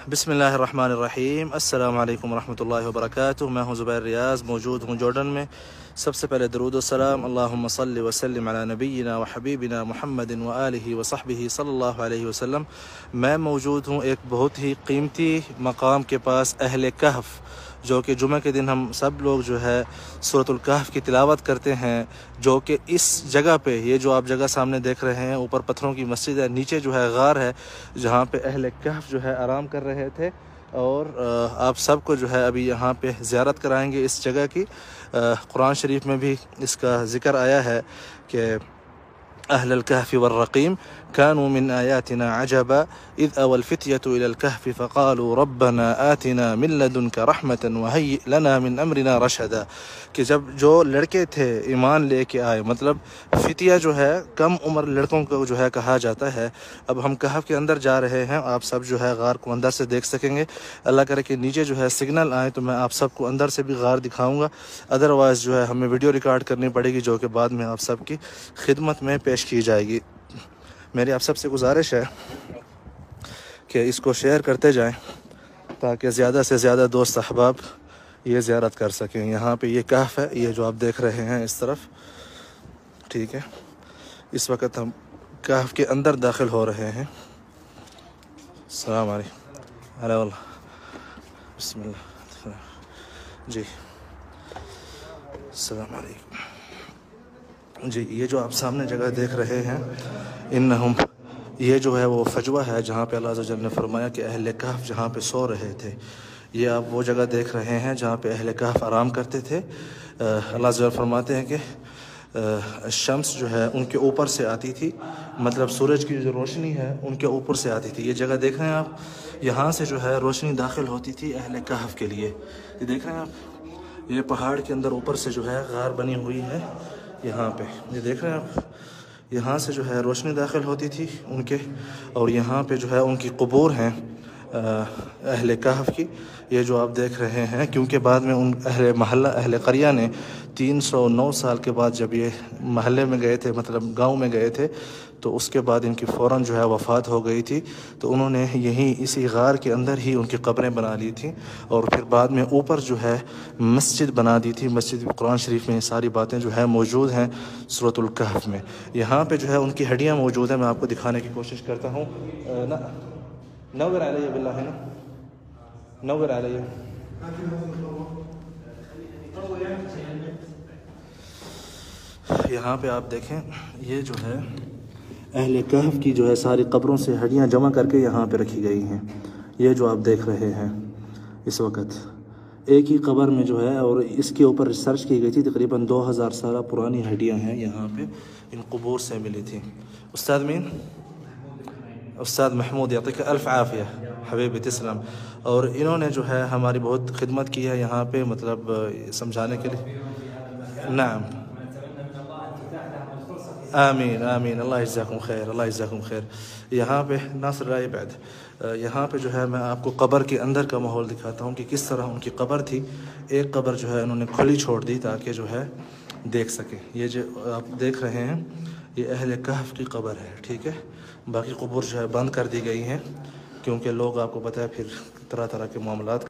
बिस्मिल्लाहिर्रहमानिर्रहीम। अस्सलाम वालेकुम वरहमतुल्लाहि वबरकातुहू। मैं हूँ ज़ुबैर रियाज़, मौजूद हूँ जॉर्डन में। सबसे पहले दरूद व सलाम अल्लाहुम्मा सल्लि व सल्लिम अला नबीना व हबीबिना मुहम्मदिन व आलिहि व सहबिही सल्लल्लाहु अलैहि वसल्लम। मैं मौजूद हूँ एक बहुत ही कीमती मकाम के पास, अहले कहफ़, जो कि जुमे के दिन हम सब लोग जो है सूरतुल कहफ़ की तिलावत करते हैं, जो कि इस जगह पे, ये जो आप जगह सामने देख रहे हैं, ऊपर पत्थरों की मस्जिद है, नीचे जो है गार है जहाँ पे अहले कहफ़ जो है आराम कर रहे थे। और आप सबको जो है अभी यहाँ पे ज़ियारत कराएंगे इस जगह की। कुरान शरीफ में भी इसका ज़िक्र आया है कि अहलल कहफ़ि वर्रक़ीम कानू मिन आयातिना अजबा इज़ अवल फ़ित्यतु इलल कहफ़ि फ़क़ालू रब्बना आतिना मिन लदुनका रहमतन व हय्यि लना मिन अमरिना रशदा। कि जब जो लड़के थे ईमान लेके आए, मतलब फितिया जो है कम उम्र लड़कों को जो है कहा जाता है। अब हम कहफ़ के अंदर जा रहे हैं, आप सब जो है गार को अंदर से देख सकेंगे। अल्लाह करे कि नीचे जो है सिग्नल आए तो मैं आप सबको अंदर से भी गार दिखाऊंगा। अदरवाइज़ जो है हमें वीडियो रिकॉर्ड करनी पड़ेगी, जो कि बाद में आप सबकी खिदमत में पेश की जाएगी। मेरी आप सबसे गुजारिश है कि इसको शेयर करते जाएं ताकि ज़्यादा से ज़्यादा दोस्त अहबाब ये ज़ियारत कर सकें। यहाँ पे ये कहफ़ है, ये जो आप देख रहे हैं इस तरफ, ठीक है। इस वक्त हम कहफ़ के अंदर दाखिल हो रहे हैं। अस्सलाम वालेकुम। अरे वल्लाह, बिस्मिल्लाह जी, अस्सलाम वालेकुम जी। ये जो आप सामने जगह देख रहे हैं, इन्नहुम, ये जो है वो फजवा है जहाँ पे अल्लाह अज़्ज़ा वजल ने फरमाया कि अहले कहफ़ जहाँ पे सो रहे थे। ये आप वो जगह देख रहे हैं जहाँ पे अहले कहफ़ आराम करते थे। अल्लाह अज़्ज़ा वजल फरमाते हैं कि शम्स जो है उनके ऊपर से आती थी, मतलब सूरज की जो रोशनी है उनके ऊपर से आती थी। ये जगह देख रहे हैं आप, यहाँ से जो है रोशनी दाखिल होती थी अहले कहफ़ के लिए। ये देख रहे हैं आप, ये पहाड़ के अंदर ऊपर से जो है गार बनी हुई है यहाँ पे, ये देख रहे हैं आप। यहाँ से जो है रोशनी दाखिल होती थी उनके, और यहाँ पे जो है उनकी कब्र हैं अहले कहफ़ की, ये जो आप देख रहे हैं। क्योंकि बाद में उन अहले महल्ला, अहले क़रिया ने 309 साल के बाद जब ये महल्ले में गए थे, मतलब गांव में गए थे, तो उसके बाद इनकी फ़ौरन जो है वफ़ात हो गई थी। तो उन्होंने यहीं इसी गार के अंदर ही उनकी कब्रें बना ली थी, और फिर बाद में ऊपर जो है मस्जिद बना दी थी। मस्जिद, कुरान शरीफ में ये सारी बातें जो है मौजूद हैं सूरतुल कहफ़ में। यहाँ पे जो है उनकी हड्डियाँ मौजूद हैं, मैं आपको दिखाने की कोशिश करता हूँ ना। नवर अलैहि बिल्लाह है ना, नवर अलैहि। यहाँ पे आप देखें, ये जो है अहले कहफ़ की जो है सारी कब्रों से हड्डियाँ जमा करके यहाँ पे रखी गई हैं। ये जो आप देख रहे हैं इस वक्त एक ही कब्र में जो है, और इसके ऊपर रिसर्च की गई थी, तकरीबन 2000 साल पुरानी हड्डियाँ हैं यहाँ पे, इन कब्र से मिली थी। उस्ताद मीन, उस्ताद महमूद, यातिक अल्फ़ आफ़िया हबीबी, तिस्लम। और इन्होंने जो है हमारी बहुत खिदमत की है यहाँ पे, मतलब समझाने के लिए। नाम, आमीन आमीन, अल्लाह यज़्ज़ाकुम खैर, अल्लाह यज़्ज़ाकुम खैर। यहाँ पे नासर राय बैद, यहाँ पे जो है मैं आपको कब्र के अंदर का माहौल दिखाता हूँ कि किस तरह उनकी कब्र थी। एक कब्र जो है उन्होंने खुली छोड़ दी ताकि जो है देख सकें। ये जो आप देख रहे हैं ये अहले कहफ़ की कब्र है, ठीक है। बाकी कब्र जो है बंद कर दी गई हैं, क्योंकि लोग, आपको पता है, फिर तरह तरह के मामलात